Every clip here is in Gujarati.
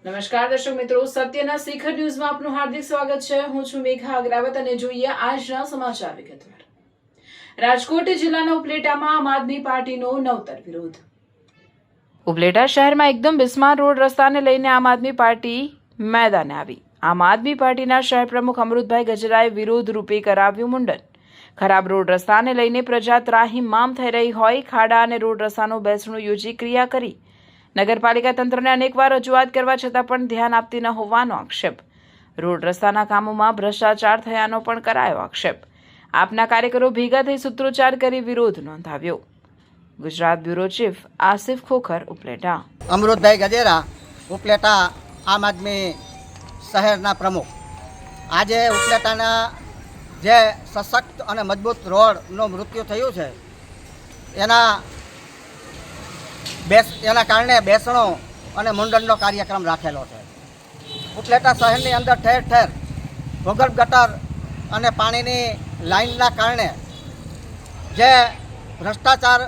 નમસ્કાર દર્શક મિત્રો, સત્યના શિખર ન્યૂઝમાં આપનું હાર્દિક સ્વાગત છે। હું છું મેઘા અગ્રવત અને જોઈએ આજના સમાચાર વિગતવાર। રાજકોટ જિલ્લાના ઉપલેટામાં આમ આદમી પાર્ટીનો નવતર વિરોધ। ઉપલેટા શહેરમાં એકદમ બિસ્માર રોડ રસ્તાને લઈને આમ આદમી પાર્ટી મેદાને આવી। આમ આદમી પાર્ટીના શહેર પ્રમુખ અમૃતભાઈ ગજરાએ વિરોધ રૂપે કરાવ્યું મુંડન। ખરાબ રોડ રસ્તાને લઈને પ્રજા ત્રાહિમામ થઈ રહી હોય ખાડા અને રોડ રસ્તાનું બેસણું યોજી ક્રિયા કરી। નગરપાલિકા તંત્રને અનેકવાર રજૂઆત કરવા છતાં પણ ધ્યાન આપતી ન હોવાનો આક્ષેપ। રોડ રસ્તાના કામોમાં ભ્રષ્ટાચાર થયાનો પણ કરાયો આક્ષેપ। આપના કાર્યકરો ભેગા થઈ સૂત્રોચ્ચાર કરી વિરોધ નોંધાવ્યો। Gujarat bureau chief Asif Khokhar, Upleta. અમૃતભાઈ ગજેરા, ઉપલેટા આમ આદમી શહેરના પ્રમુખ। આજે ઉપલેટાના જે સશક્ત અને મજબૂત રોડનું મૃત્યુ થયું છે એના કારણે બેસણો અને મુંડનનો કાર્યક્રમ રાખેલો છે। ઉપલેટા શહેરની અંદર ઠેર ઠેર ભૂગર્ભ ગટર અને પાણીની લાઇનના કારણે જે ભ્રષ્ટાચાર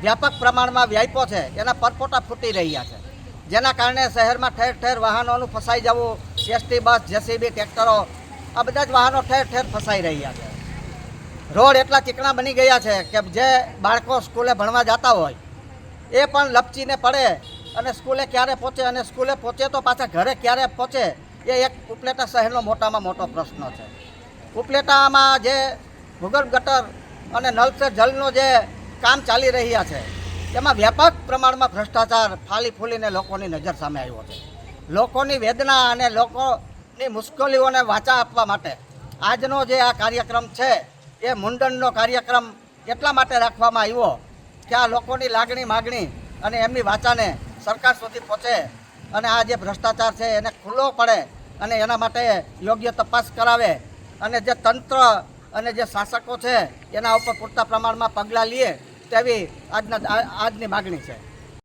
વ્યાપક પ્રમાણમાં વ્યાપ્યો છે એના પરપોટા ફૂટી રહ્યા છે, જેના કારણે શહેરમાં ઠેર ઠેર વાહનોનું ફસાઈ જવું, એસટી બસ, જેસીબી, ટ્રેક્ટરો, આ બધા જ વાહનો ઠેર ઠેર ફસાઈ રહ્યા છે। રોડ એટલા ચીકણા બની ગયા છે કે જે બાળકો સ્કૂલે ભણવા જતા હોય એ પણ લપચીને પડે અને સ્કૂલે ક્યારે પહોંચે અને સ્કૂલે પહોંચે તો પાછા ઘરે ક્યારે પહોંચે એ એક ઉપલેટા શહેરનો મોટામાં મોટો પ્રશ્ન છે। ઉપલેટામાં જે ભૂગર્ભ ગટર અને નળ સે જલનો જે કામ ચાલી રહ્યા છે તેમાં વ્યાપક પ્રમાણમાં ભ્રષ્ટાચાર ફાલી ફૂલીને લોકોની નજર સામે આવ્યો છે। લોકોની વેદના અને લોકોની મુશ્કેલીઓને વાચા આપવા માટે આજનો જે આ કાર્યક્રમ છે એ મુંડનનો કાર્યક્રમ એટલા માટે રાખવામાં આવ્યો કે આ લોકોની લાગણી માગણી અને એમની વાચાને સરકાર સુધી પહોંચે અને આ જે ભ્રષ્ટાચાર છે એને ખુલ્લો પડે અને એના માટે યોગ્ય તપાસ કરાવે અને જે તંત્ર અને જે શાસકો છે એના ઉપર પૂરતા પ્રમાણમાં પગલાં લે તેવી આજની માગણી છે।